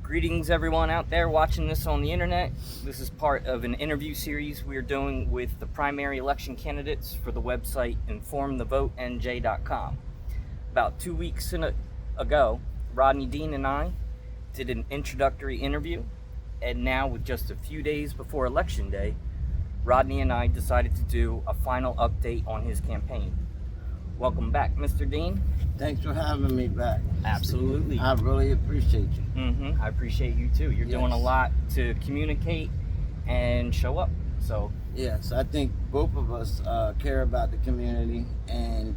Greetings everyone out there watching this on the internet. This is part of an interview series we're doing with the primary election candidates for the website informthevotenj.com. About 2 weeks ago, Rodney Dean and I did an introductory interview, and now with just a few days before Election Day, Rodney and I decided to do a final update on his campaign. Welcome back, Mr. Dean. Thanks for having me back. Absolutely. I really appreciate you. I appreciate you too. You're doing a lot to communicate and show up. So yes, I think both of us care about the community and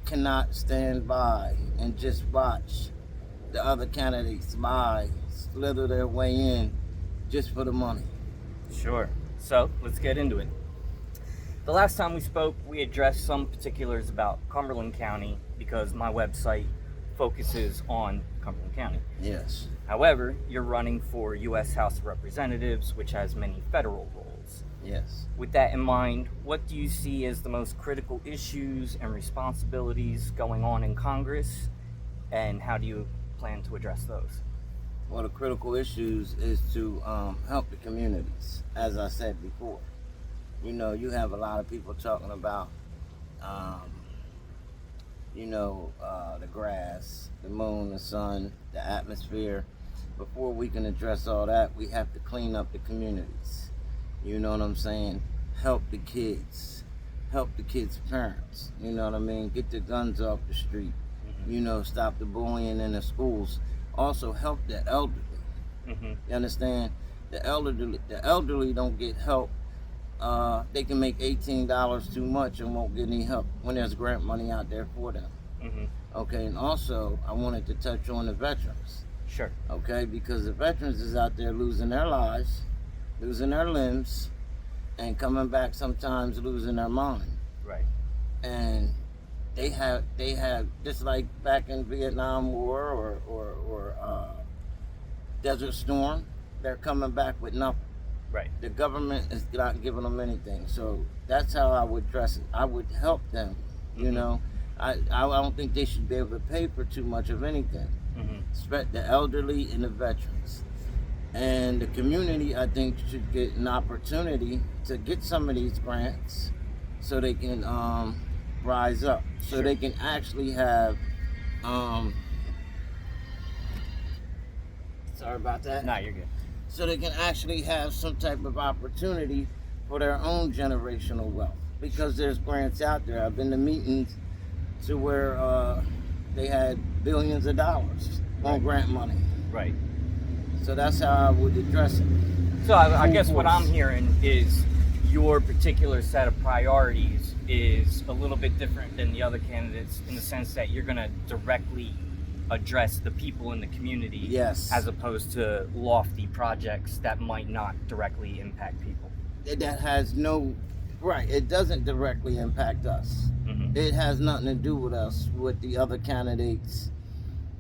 cannot stand by and just watch the other candidates slither their way in just for the money. Sure. So let's get into it. The last time we spoke, we addressed some particulars about Cumberland County because my website focuses on Cumberland County. Yes. However, you're running for U.S. House of Representatives, which has many federal roles. Yes. With that in mind, what do you see as the most critical issues and responsibilities going on in Congress, and how do you plan to address those? One of the critical issues is to help the communities, as I said before. You know, you have a lot of people talking about, the grass, the moon, the sun, the atmosphere. Before we can address all that, we have to clean up the communities. You know what I'm saying? Help the kids parents. You know what I mean? Get the guns off the street. You know, stop the bullying in the schools. Also help the elderly. You understand? The elderly don't get help. They can make $18 too much and won't get any help when there's grant money out there for them. Okay, and also I wanted to touch on the veterans. Sure. Okay, because the veterans is out there losing their lives, losing their limbs, and coming back sometimes losing their mind. Right. And they have just like back in Vietnam War or Desert Storm, they're coming back with nothing. Right. The government is not giving them anything. So that's how I would address it. I would help them, you know. I don't think they should be able to pay for too much of anything. The elderly and the veterans. And the community, I think, should get an opportunity to get some of these grants so they can rise up. So they can actually have sorry about that. No, you're good. So they can actually have some type of opportunity for their own generational wealth, because there's grants out there. I've been to meetings to where they had billions of dollars on grant money. Right. So that's how I would address it. So I guess what I'm hearing is your particular set of priorities is a little bit different than the other candidates in the sense that you're going to directly address the people in the community, yes, as opposed to lofty projects that might not directly impact people. That has no, right, it doesn't directly impact us. It has nothing to do with us, what the other candidates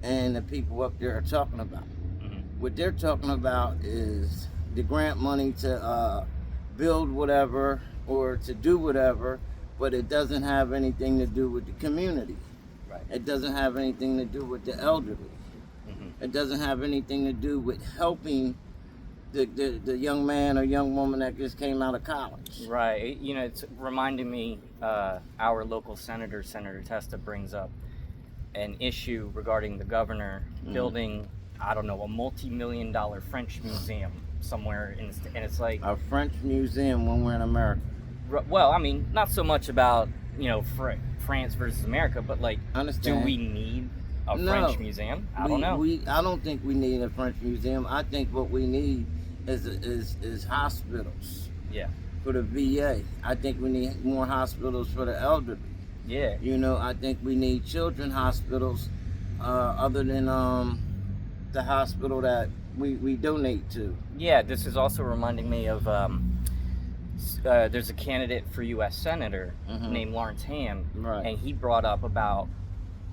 and the people up there are talking about. What they're talking about is the grant money to build whatever or to do whatever, but it doesn't have anything to do with the community. It doesn't have anything to do with the elderly. It doesn't have anything to do with helping the young man or young woman that just came out of college. Right. You know, it's reminding me, our local senator, Senator Testa, brings up an issue regarding the governor building, I don't know, a multi-million-dollar French museum somewhere in the state. And it's like a French museum when we're in America. Well, I mean, not so much about, you know, France versus America, but like, do we need a French museum? I don't know. I don't think we need a French museum. I think what we need is hospitals. Yeah. For the VA. I think we need more hospitals for the elderly. Yeah. You know, I think we need children hospitals other than the hospital that we donate to. Yeah, this is also reminding me of there's a candidate for U.S. Senator named Lawrence Ham, and he brought up about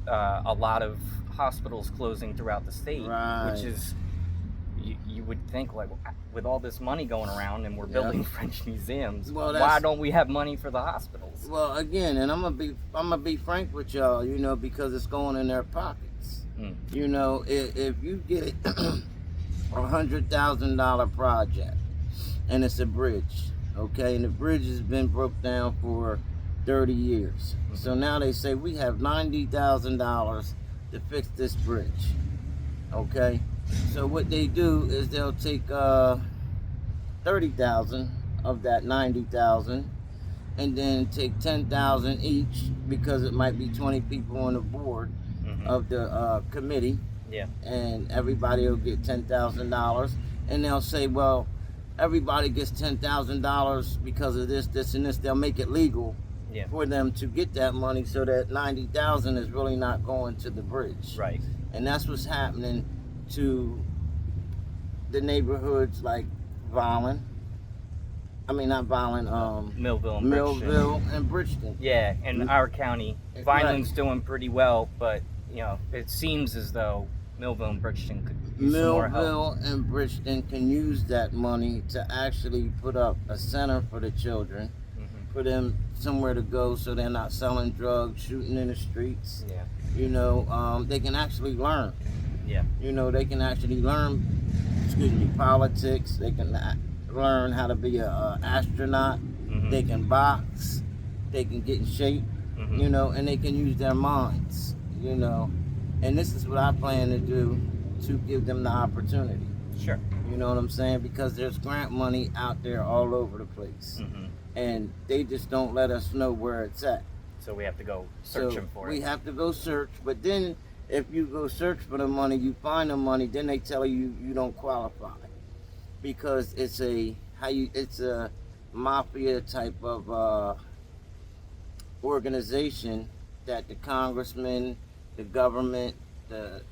a lot of hospitals closing throughout the state, which is, you would think, like, with all this money going around and we're building French museums, why don't we have money for the hospitals? Well, again, and I'm gonna be frank with y'all, you know, because it's going in their pockets. You know, if you get $100,000 project, and it's a bridge, okay? And the bridge has been broke down for 30 years. So now they say we have $90,000 to fix this bridge, okay? So what they do is they'll take 30,000 of that 90,000, and then take 10,000 each, because it might be 20 people on the board of the committee. Yeah. And everybody will get $10,000, and they'll say, well, everybody gets $10,000 because of this, this, and this. They'll make it legal for them to get that money, so that 90,000 is really not going to the bridge. Right. And that's what's happening to the neighborhoods like Violin. I mean, not Violin. Millville and Bridgeton. and Bridgeton. Yeah, in our county, Vineland's doing pretty well, but it seems as though Millville and Bridgeton could use some more help. Millville and Bridgeton can use that money to actually put up a center for the children, for them somewhere to go, so they're not selling drugs, shooting in the streets. Yeah. They can actually learn. Yeah. They can actually learn, politics. They can learn how to be an astronaut. They can box. They can get in shape. And they can use their minds. And this is what I plan to do, to give them the opportunity. Sure. You know what I'm saying? Because there's grant money out there all over the place. And they just don't let us know where it's at. So we have to go searching for it. We have to go search, but then if you go search for the money, you find the money, then they tell you you don't qualify, because it's a mafia type of organization that the congressman, the government, the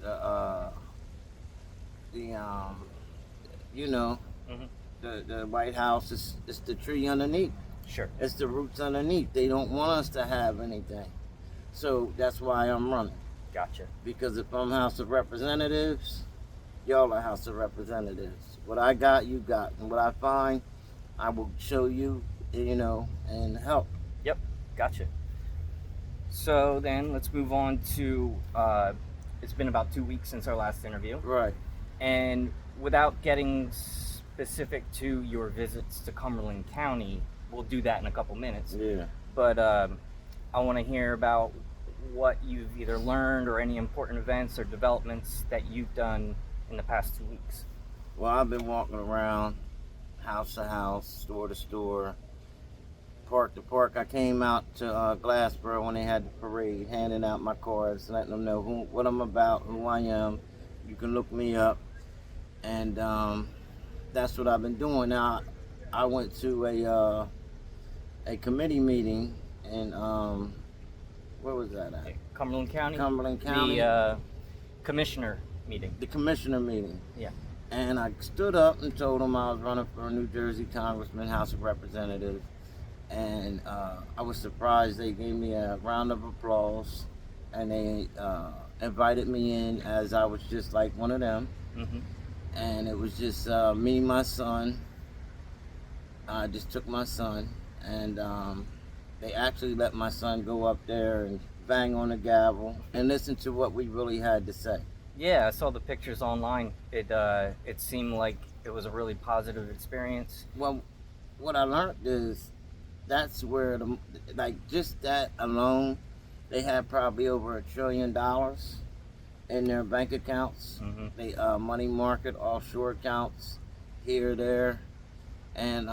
White House is the tree underneath. Sure. It's the roots underneath. They don't want us to have anything. So that's why I'm running. Gotcha. Because if I'm House of Representatives, y'all are House of Representatives. What I got, you got. And what I find, I will show you, and help. Yep. Gotcha. So then let's move on to, it's been about 2 weeks since our last interview. Right. And without getting specific to your visits to Cumberland County, we'll do that in a couple minutes. Yeah. But I want to hear about what you've either learned or any important events or developments that you've done in the past 2 weeks. Well, I've been walking around house to house, store to store, park to park. I came out to Glassboro when they had the parade, handing out my cards, letting them know what I'm about, who I am. You can look me up. And that's what I've been doing. Now, I went to a committee meeting in, where was that at? Cumberland County? Cumberland County. The commissioner meeting. The commissioner meeting. Yeah. And I stood up and told them I was running for a New Jersey congressman, House of Representatives. And I was surprised. They gave me a round of applause, and they invited me in as I was just like one of them. And it was just me, my son. I just took my son, and they actually let my son go up there and bang on the gavel and listen to what we really had to say. Yeah, I saw the pictures online. It seemed like it was a really positive experience. Well, what I learned is that's where just that alone, they have probably over $1 trillion in their bank accounts. They money market, offshore accounts, here, there, and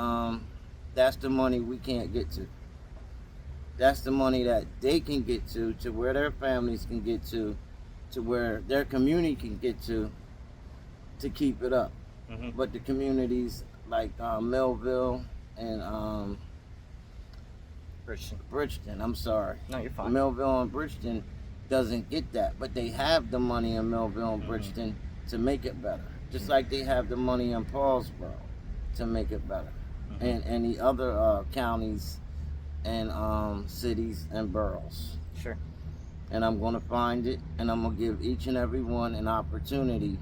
that's the money we can't get to. That's the money that they can get to where their families can get to where their community can get to keep it up. But the communities like Millville and Bridgeton, I'm sorry. No, you're fine. Millville and Bridgeton doesn't get that, but they have the money in Millville and Bridgeton to make it better. Just like they have the money in Paulsboro to make it better. And the other counties and cities and boroughs. Sure. And I'm going to find it, and I'm going to give each and every one an opportunity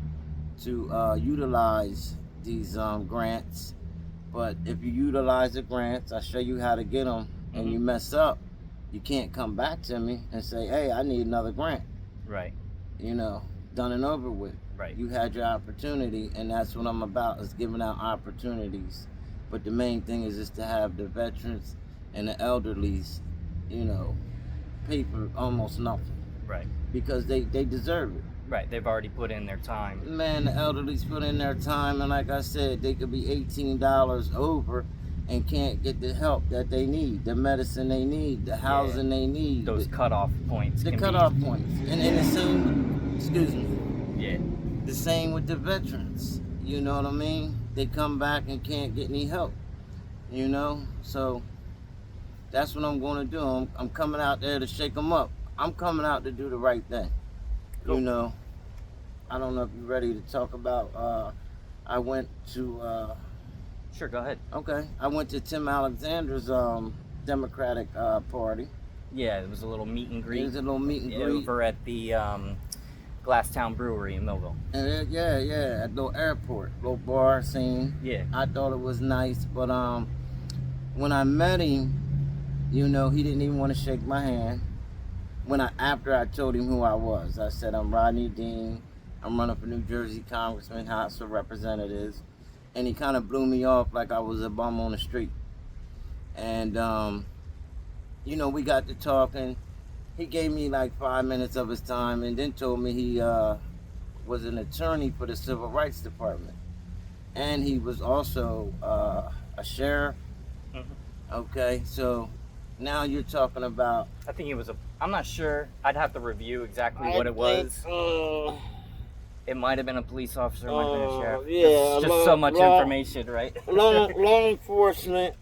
to utilize these grants. But if you utilize the grants, I show you how to get them, and you mess up, you can't come back to me and say, hey, I need another grant. Right. Done and over with. Right. You had your opportunity, and that's what I'm about, is giving out opportunities. But the main thing is to have the veterans and the elderlies, pay for almost nothing. Right. Because they deserve it. Right. They've already put in their time. Man, the elderlies put in their time, and like I said, they could be $18 over and can't get the help that they need, the medicine they need, the housing they need. Those cutoff points. The cutoff points. And the same, excuse me. Yeah. The same with the veterans. You know what I mean? They come back and can't get any help. So that's what I'm going to do. I'm coming out there to shake them up. I'm coming out to do the right thing. Cool. I don't know if you're ready to talk about, I went to, Sure, go ahead. okay, I went to Tim Alexander's Democratic Party. Yeah, it was a little meet and greet. It was a little meet and greet. Over at the Glasstown Brewery in Millville. And at the little airport, little bar scene. Yeah. I thought it was nice, but when I met him, he didn't even want to shake my hand. After I told him who I was, I said, I'm Rodney Dean. I'm running for New Jersey Congressman, House of Representatives. And he kind of blew me off like I was a bum on the street. And, we got to talking. He gave me like 5 minutes of his time and then told me he was an attorney for the Civil Rights Department. And he was also a sheriff. Mm-hmm. Okay, so now you're talking about... I think it was I'm not sure. I'd have to review exactly what it was. It might have been a police officer, it might have been a sheriff. Yeah, it's just so much information, right? law enforcement,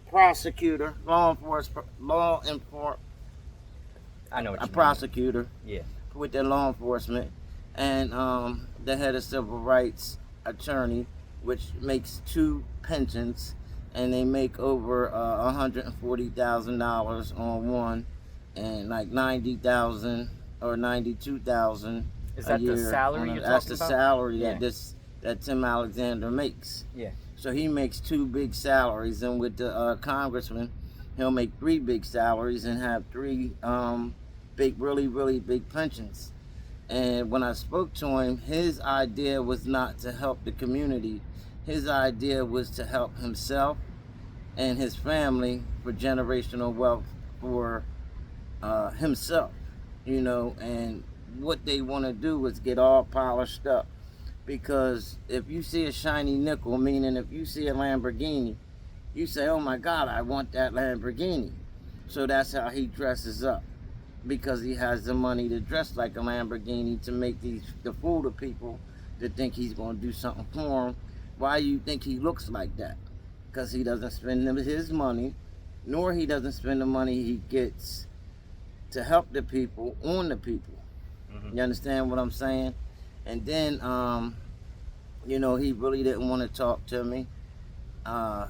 prosecutor, law enforcement, I know what you mean. prosecutor. Yeah. With the law enforcement, and the head of civil rights attorney, which makes 2 pensions, and they make over $140,000 on one, and like $90,000 or $92,000. Is that the salary you're talking about? That's the salary that Tim Alexander makes. Yeah. So he makes 2 big salaries, and with the congressman, he'll make 3 big salaries and have 3 really, really big pensions. And when I spoke to him, his idea was not to help the community. His idea was to help himself and his family for generational wealth for himself, and what they want to do is get all polished up. Because if you see a shiny nickel, meaning if you see a Lamborghini, you say, oh my God, I want that Lamborghini. So that's how he dresses up. Because he has the money to dress like a Lamborghini to make the fool of people that think he's going to do something for him. Why do you think he looks like that? Because he doesn't spend his money, nor he doesn't spend the money he gets to help the people on the people. Mm-hmm. You understand what I'm saying? And then, he really didn't want to talk to me. A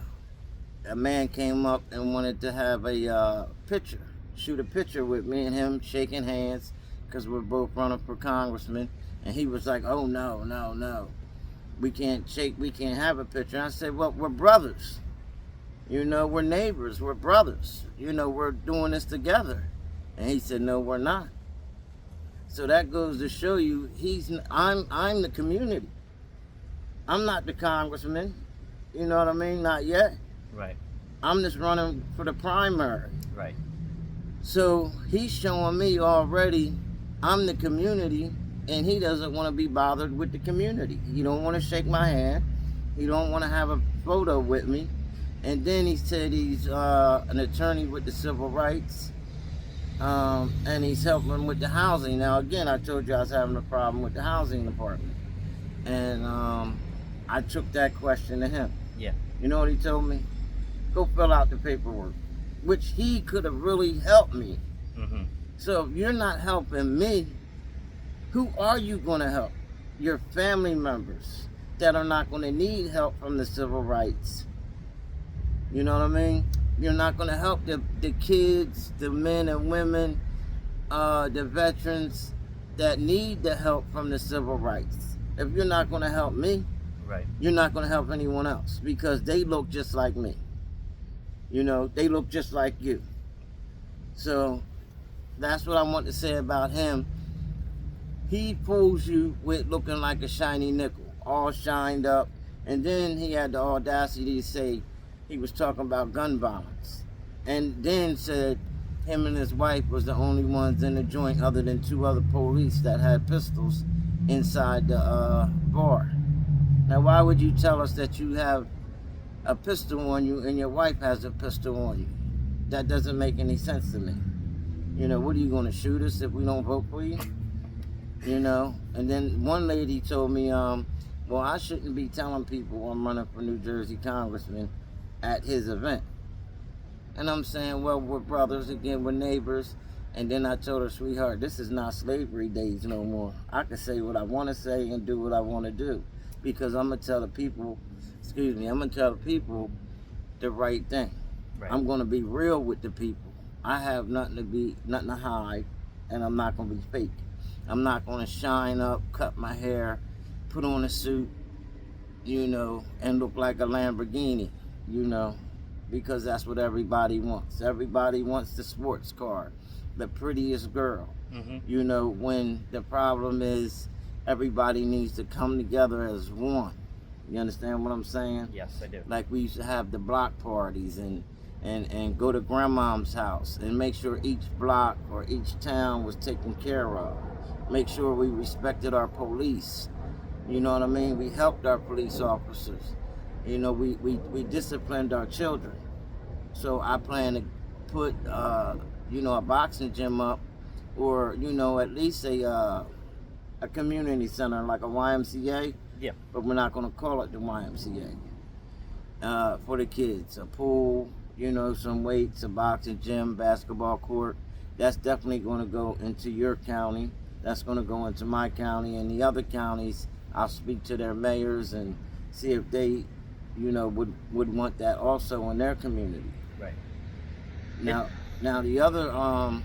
man came up and wanted to have a shoot a picture with me and him shaking hands, because we're both running for congressman. And he was like, oh no, we can't have a picture. And I said, well, we're brothers, we're neighbors, we're brothers, we're doing this together. And he said, no, we're not. So that goes to show you, I'm the community. I'm not the congressman, you know what I mean? Not yet. Right. I'm just running for the primary. Right. So he's showing me already I'm the community, and he doesn't want to be bothered with the community. He don't want to shake my hand. He don't want to have a photo with me. And then he said he's an attorney with the civil rights, and he's helping with the housing. Now again, I told you I was having a problem with the housing department, and I took that question to him. Yeah. You know what he told me? Go fill out the paperwork. Which he could have really helped me. Mm-hmm. So if you're not helping me, who are you going to help? Your family members that are not going to need help from the civil rights. You know what I mean? You're not going to help the kids, the men and women, the veterans that need the help from the civil rights. If you're not going to help me, right, you're not going to help anyone else, because they look just like me. They look just like you. So that's what I want to say about him. He fools you with looking like a shiny nickel, all shined up. And then he had the audacity to say he was talking about gun violence. And then said him and his wife was the only ones in the joint other than 2 other police that had pistols inside the bar. Now, why would you tell us that you have a pistol on you and your wife has a pistol on you? That doesn't make any sense to me. You know, what are you going to shoot us if we don't vote for you? You know, and then one lady told me, well, I shouldn't be telling people I'm running for New Jersey congressman at his event. And I'm saying, well, we're brothers, again, we're neighbors. And then I told her, sweetheart, this is not slavery days no more. I can say what I want to say and do what I want to do. Because I'm going to tell the people, I'm going to tell the people the right thing. Right. I'm going to be real with the people. I have nothing to hide, and I'm not going to be fake. I'm not going to shine up, cut my hair, put on a suit, you know, and look like a Lamborghini, you know, because that's what everybody wants. Everybody wants the sports car, the prettiest girl, you know, when the problem is everybody needs to come together as one. You understand what I'm saying? Yes, I do. Like we used to have the block parties and go to grandmom's house and make sure each block or each town was taken care of. Make sure we respected our police. You know what I mean? We helped our police officers. You know, we disciplined our children. So I plan to put, you know, a boxing gym up, or, you know, at least a community center like a YMCA. Yeah. But we're not going to call it the YMCA. For the kids, a pool, you know, some weights, a boxing gym, basketball court. That's definitely going to go into your county. That's going to go into my county, and the other counties, I'll speak to their mayors and see if they, you know, would want that also in their community. Right. Now the other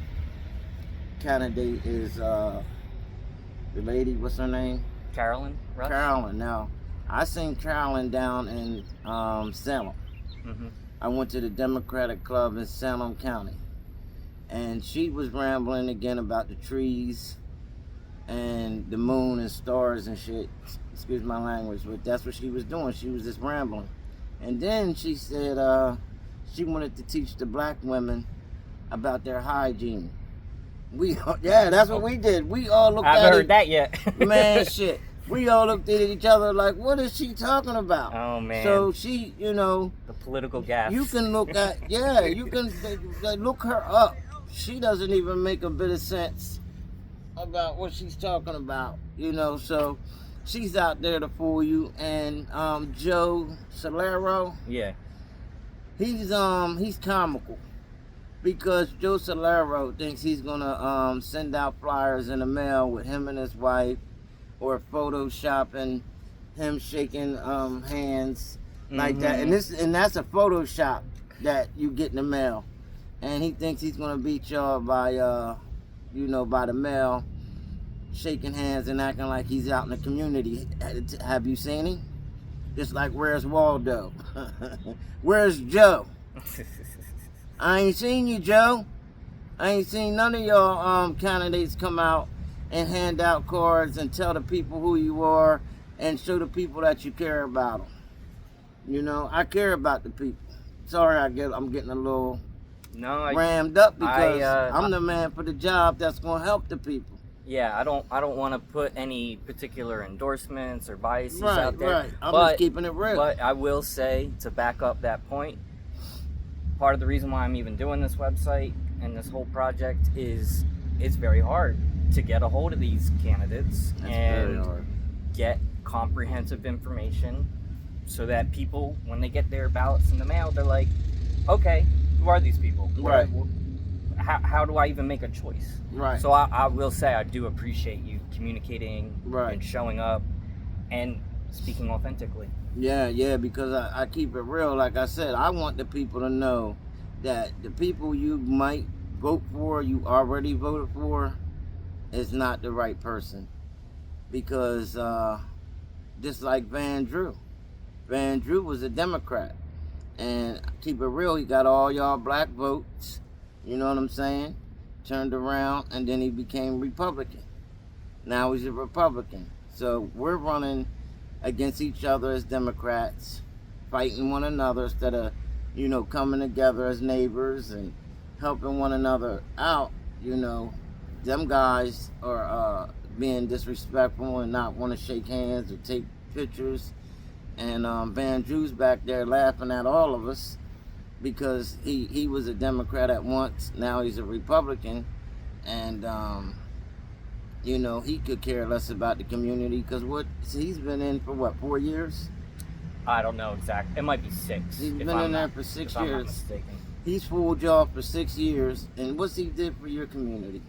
candidate is the lady. What's her name? Carolyn Rush? Carolyn. Now, I seen Carolyn down in Salem. I went to the Democratic Club in Salem County, and she was rambling again about the trees and the moon and stars and shit. Excuse my language, but that's what she was doing. She was just rambling. And then she said she wanted to teach the black women about their hygiene. That's what we did. We all looked at it. I haven't heard that yet. Man, shit. We all looked at each other like, what is she talking about? Oh, man. So she, you know. The political gas. You can look at, you can look her up. She doesn't even make a bit of sense about what she's talking about, you know. So she's out there to fool you. And Joe Solero, yeah, he's comical, because Joe Solero thinks he's gonna send out flyers in the mail with him and his wife, or photoshopping him shaking hands like that, and that's a Photoshop that you get in the mail, and he thinks he's gonna beat y'all by you know, by the mail, shaking hands and acting like he's out in the community. Have you seen him? Just like, where's Waldo? Where's Joe? I ain't seen you, Joe. I ain't seen none of y'all candidates come out and hand out cards and tell the people who you are and show the people that you care about them. You know, I care about the people. Sorry, I'm getting a little rammed up, because I'm the man for the job that's gonna help the people. Yeah, I don't want to put any particular endorsements or biases out there. Right. I'm just keeping it real. But I will say, to back up that point, part of the reason why I'm even doing this website and this whole project is it's very hard to get a hold of these candidates and get comprehensive information, so that people, when they get their ballots in the mail, they're like, okay, who are these people? Right. How do I even make a choice? Right. So I will say I do appreciate you communicating and showing up and speaking authentically. Yeah, because I keep it real. Like I said, I want the people to know that the people you might vote for, you already voted for, is not the right person. Because just like Van Drew was a Democrat, and keep it real, he got all y'all black votes, you know what I'm saying, turned around, and then he became Republican. Now he's a Republican. So we're running against each other as Democrats, fighting one another instead of, coming together as neighbors and helping one another out. Them guys are being disrespectful and not want to shake hands or take pictures. And Van Drew's back there laughing at all of us because he was a Democrat at once. Now he's a Republican. And, he could care less about the community because he's been in for 4 years? I don't know exactly. It might be 6. He's been in there for 6 if I'm not years. mistaken. He's fooled y'all for 6 years. And what's he did for your community?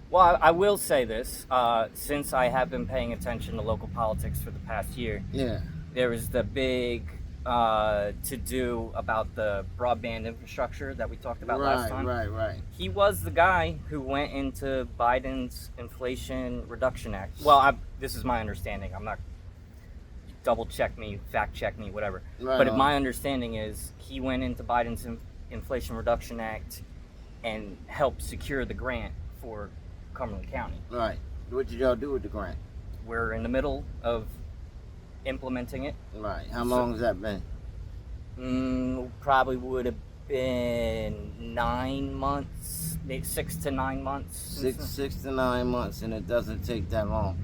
Well, I will say this. Since I have been paying attention to local politics for the past year, Yeah. there was the big to-do about the broadband infrastructure that we talked about last time. Right. He was the guy who went into Biden's Inflation Reduction Act. Well, this is my understanding. I'm not double check me, fact check me, whatever. Right but on. my understanding is he went into Biden's Inflation Reduction Act and helped secure the grant for Cumberland County. Right. What did y'all do with the grant? We're in the middle of implementing it. Right. How long has that been? Probably would have been 9 months, maybe 6 to 9 months. Six to 9 months, and it doesn't take that long.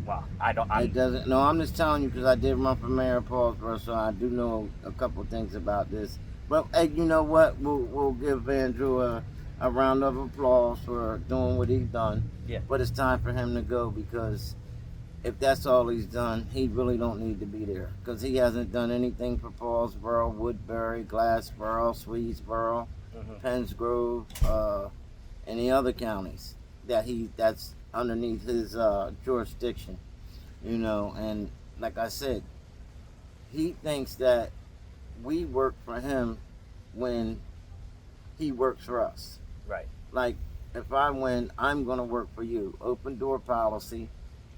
Well, I don't. It doesn't. No, I'm just telling you because I did run for mayor of Paulsboro, so I do know a couple things about this. But hey, you know what? We'll give Andrew a round of applause for doing what he's done. Yeah. But it's time for him to go because if that's all he's done, he really don't need to be there because he hasn't done anything for Paulsboro, Woodbury, Glassboro, Swedesboro, Penns Grove, any other counties that's underneath his jurisdiction, and like I said, he thinks that we work for him when he works for us. Right. Like, if I win, I'm going to work for you. Open door policy.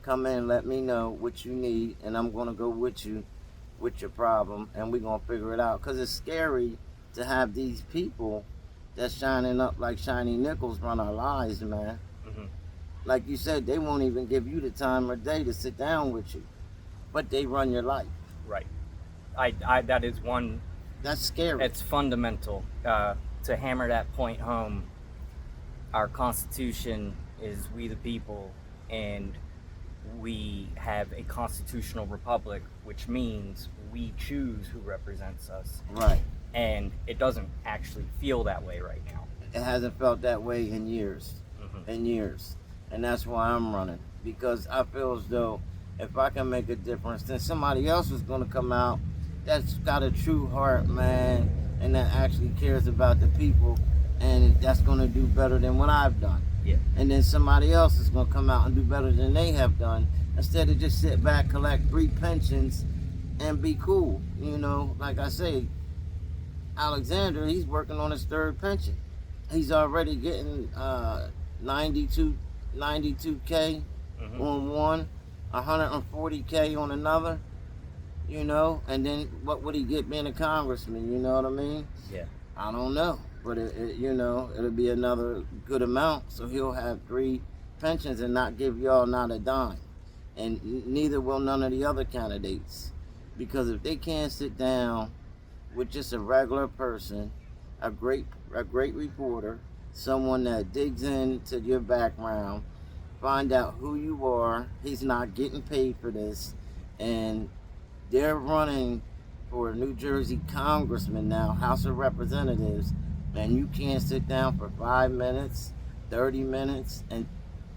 Come in, let me know what you need, and I'm going to go with you with your problem, and we're going to figure it out. Because it's scary to have these people that's shining up like shiny nickels run our lives, man. Like you said, they won't even give you the time of day to sit down with you, but they run your life. Right. That is one. That's scary. It's fundamental to hammer that point home. Our Constitution is we the people, and we have a constitutional republic, which means we choose who represents us. Right. And it doesn't actually feel that way right now. It hasn't felt that way in years. And that's why I'm running, because I feel as though if I can make a difference, then somebody else is going to come out that's got a true heart, man, and that actually cares about the people, and that's going to do better than what I've done. Yeah. And then somebody else is going to come out and do better than they have done, instead of just sit back, collect 3 pensions, and be cool. Like I say, Alexander, he's working on his 3rd pension. He's already getting 92K on one, 140K on another, and then what would he get being a congressman, you know what I mean? Yeah. I don't know, but it'll be another good amount, so he'll have 3 pensions and not give y'all not a dime, and neither will none of the other candidates, because if they can't sit down with just a regular person, a great reporter, someone that digs into your background, find out who you are. He's not getting paid for this, and they're running for a New Jersey congressman now, House of Representatives, and you can't sit down for 5 minutes, 30 minutes, and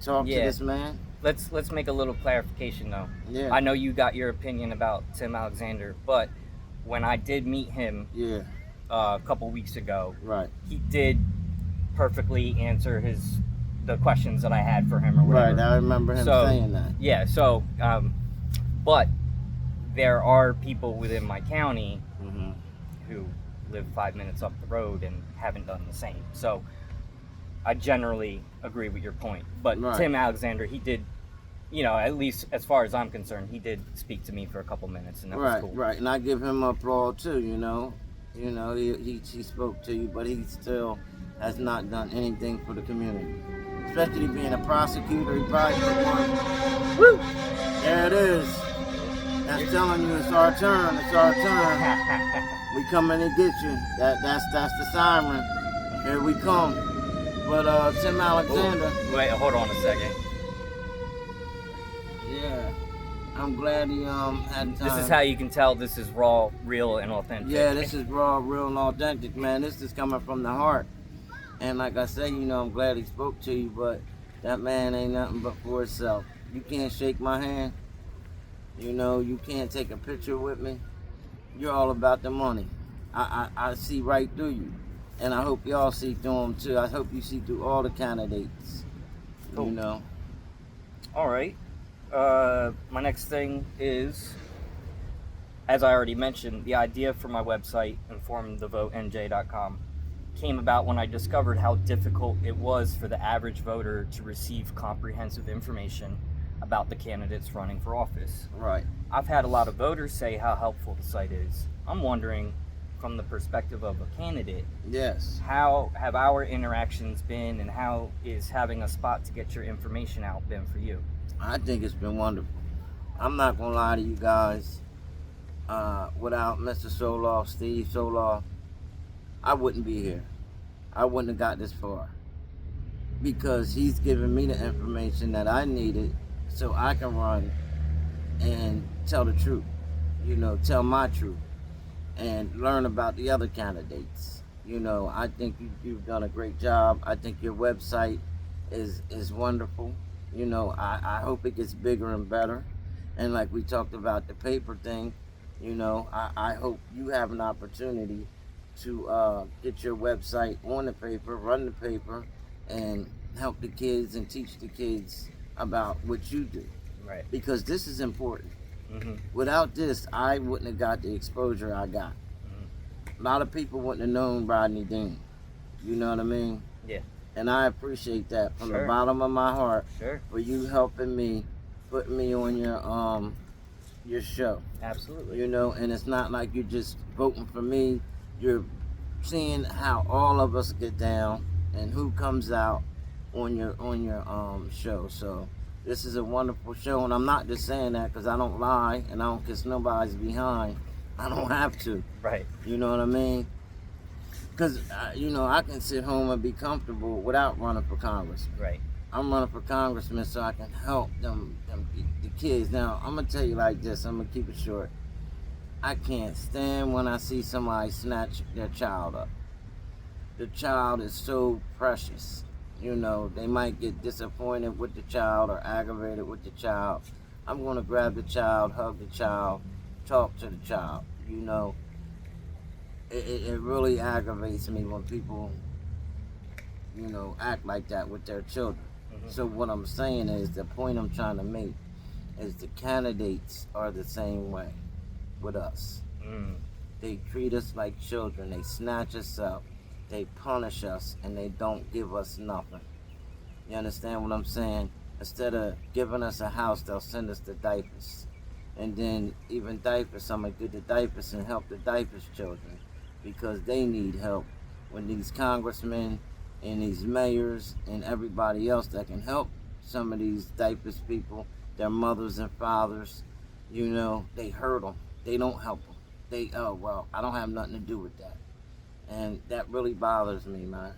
talk to this man. Let's make a little clarification though. Yeah. I know you got your opinion about Tim Alexander, but when I did meet him a couple weeks ago, Right. he did perfectly answer the questions that I had for him or whatever. Right, I remember him saying that. Yeah, so, but there are people within my county who live 5 minutes up the road and haven't done the same. So I generally agree with your point. But Tim Alexander, he did, at least as far as I'm concerned, he did speak to me for a couple minutes, and that was cool. Right, and I give him applause too, he spoke to you, but he's still has not done anything for the community. Especially being a prosecutor, he probably took one. Woo! There it is. That's telling you it's our turn. It's our turn. We coming to get you. That's the siren. Here we come. But Tim Alexander. Ooh, wait, hold on a second. Yeah. I'm glad he had time. This is how you can tell this is raw, real, and authentic. Yeah, this is raw, real, and authentic, man. This is coming from the heart. And like I say, I'm glad he spoke to you, but that man ain't nothing but for himself. You can't shake my hand. You can't take a picture with me. You're all about the money. I see right through you. And I hope y'all see through them too. I hope you see through all the candidates. Cool. All right. My next thing is, as I already mentioned, the idea for my website, informthevotenj.com, came about when I discovered how difficult it was for the average voter to receive comprehensive information about the candidates running for office. Right. I've had a lot of voters say how helpful the site is. I'm wondering, from the perspective of a candidate, yes, how have our interactions been, and how is having a spot to get your information out been for you? I think it's been wonderful. I'm not gonna lie to you guys. Without Mr. Soloff, Steve Soloff, I wouldn't be here. I wouldn't have got this far. Because he's given me the information that I needed so I can run and tell the truth. Tell my truth. And learn about the other candidates. I think you've done a great job. I think your website is wonderful. I hope it gets bigger and better. And like we talked about the paper thing, I hope you have an opportunity to get your website on the paper, run the paper, and help the kids and teach the kids about what you do. Right. Because this is important. Mm-hmm. Without this, I wouldn't have got the exposure I got. Mm-hmm. A lot of people wouldn't have known Rodney Dean. You know what I mean? Yeah. And I appreciate that from Sure. the bottom of my heart. Sure. For you helping me, putting me on your show. Absolutely. And it's not like you're just voting for me. You're seeing how all of us get down and who comes out on your show. So this is a wonderful show, and I'm not just saying that because I don't lie and I don't kiss nobody's behind. I don't have to. Right. You know what I mean? Because I can sit home and be comfortable without running for Congress. Right. I'm running for congressman so I can help them the kids. Now I'm gonna tell you like this. I'm gonna keep it short. I can't stand when I see somebody snatch their child up. The child is so precious. They might get disappointed with the child or aggravated with the child. I'm going to grab the child, hug the child, talk to the child. It really aggravates me when people, act like that with their children. Mm-hmm. So what I'm saying is, the point I'm trying to make is the candidates are the same way with us. Mm. They treat us like children. They snatch us up. They punish us, and they don't give us nothing. You understand what I'm saying? Instead of giving us a house, they'll send us the diapers. And then even diapers, I'm going to get the diapers and help the diapers children because they need help. When these congressmen and these mayors and everybody else that can help some of these diapers people, their mothers and fathers, they hurt them. They don't help them. I don't have nothing to do with that. And that really bothers me, man.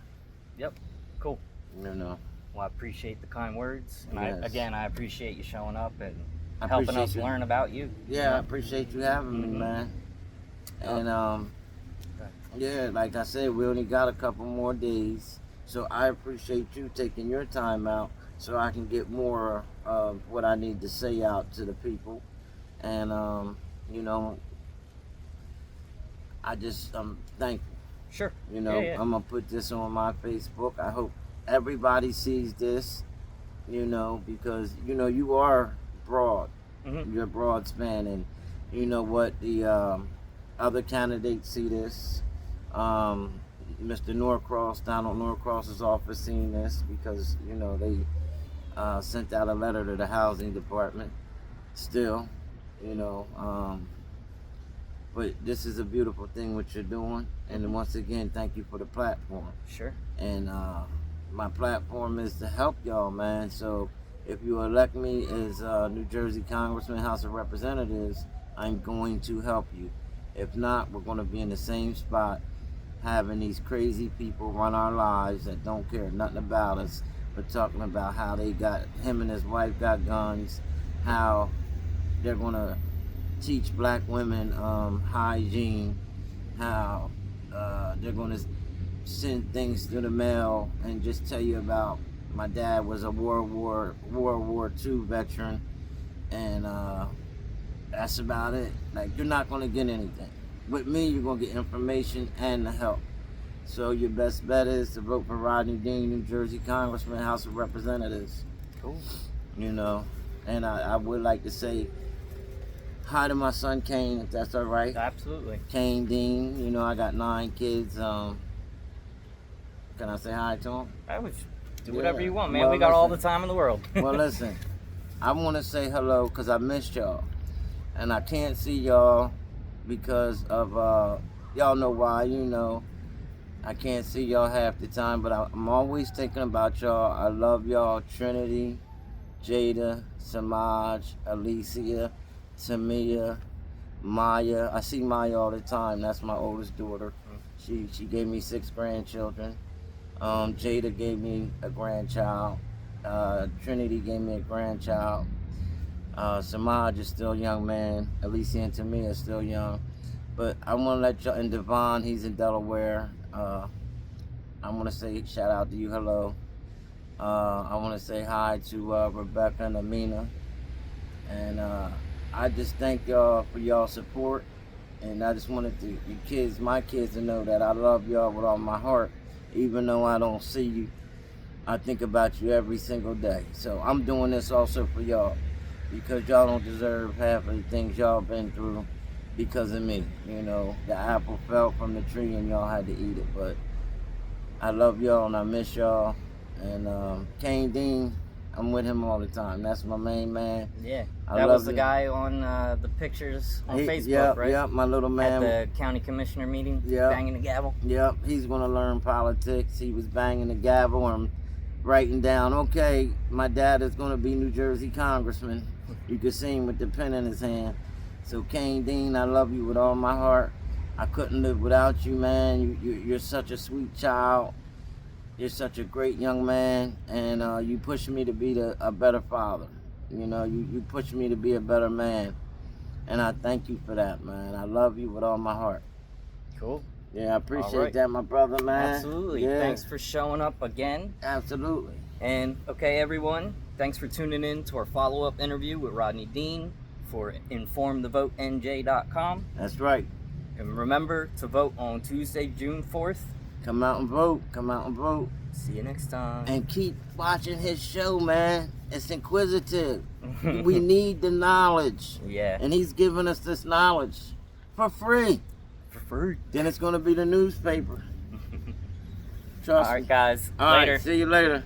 Yep. Cool. Well, I appreciate the kind words. And yes. I appreciate you showing up and I helping us appreciate you. learn about you. Yeah, I appreciate you having me, man. And, yeah, like I said, we only got a couple more days. So I appreciate you taking your time out so I can get more of what I need to say out to the people. And, I'm thankful. Sure. I'm going to put this on my Facebook. I hope everybody sees this, because, you are broad. Mm-hmm. You're broad span. And you know what? The other candidates see this. Mr. Norcross, Donald Norcross's office seen this because, they sent out a letter to the housing department. Still, But this is a beautiful thing what you're doing, and once again, thank you for the platform. Sure. And my platform is to help y'all, man. So if you elect me as New Jersey Congressman, House of Representatives, I'm going to help you. If not, we're going to be in the same spot, having these crazy people run our lives that don't care nothing about us, but talking about how him and his wife got guns, how they're going to teach black women hygiene, how they're going to send things through the mail and just tell you about my dad was a World War II veteran, and that's about it. Like, you're not going to get anything. With me, you're going to get information and the help. So your best bet is to vote for Rodney Dean, New Jersey Congressman, House of Representatives. Cool. You know, and I would like to say hi to my son Kane, if that's all right. Absolutely. Kane Dean. You know, I got 9 kids. Can I say hi to him? I would do whatever you want, man. Well, we got all the listen. time in the world. Well, listen, I want to say hello because I missed y'all, and I can't see y'all because of y'all know why. You know, I can't see y'all half the time, but I'm always thinking about y'all. I love y'all, Trinity, Jada, Samaj, Alicia, Tamia, Maya. I see Maya all the time. That's my oldest daughter. She gave me 6 grandchildren. Jada gave me a grandchild. Trinity gave me a grandchild. Samaj is still a young man. Alicia and Tamia are still young. But I want to let y'all, and Devon, he's in Delaware. I want to say shout out to you, hello. I want to say hi to Rebecca and Amina. And I just thank y'all for y'all support. And I just wanted my kids to know that I love y'all with all my heart. Even though I don't see you, I think about you every single day. So I'm doing this also for y'all, because y'all don't deserve half of the things y'all been through because of me. You know, the apple fell from the tree and y'all had to eat it. But I love y'all and I miss y'all. And Kane Dean, I'm with him all the time. That's my main man. Yeah, I that love was the him. guy on the pictures on Facebook, Yep, right? Yep, my little man. At the county commissioner meeting, Yep. banging the gavel. Yep, he's going to learn politics. He was banging the gavel and writing down, okay, my dad is going to be New Jersey Congressman. You could see him with the pen in his hand. So Kane Dean, I love you with all my heart. I couldn't live without you, man. You're such a sweet child. You're such a great young man, and you push me to be a better father. You know, you push me to be a better man, and I thank you for that, man. I love you with all my heart. Cool. Yeah, I appreciate All right. that, my brother, man. Absolutely. Yeah. Thanks for showing up again. Absolutely. And okay, everyone, thanks for tuning in to our follow-up interview with Rodney Dean for informthevotenj.com. That's right. And remember to vote on Tuesday, June 4th. Come out and vote. Come out and vote. See you next time. And keep watching his show, man. It's inquisitive. We need the knowledge. Yeah. And he's giving us this knowledge for free. For free. Then it's going to be the newspaper. Trust All me. right, guys. All Later. right, see you later.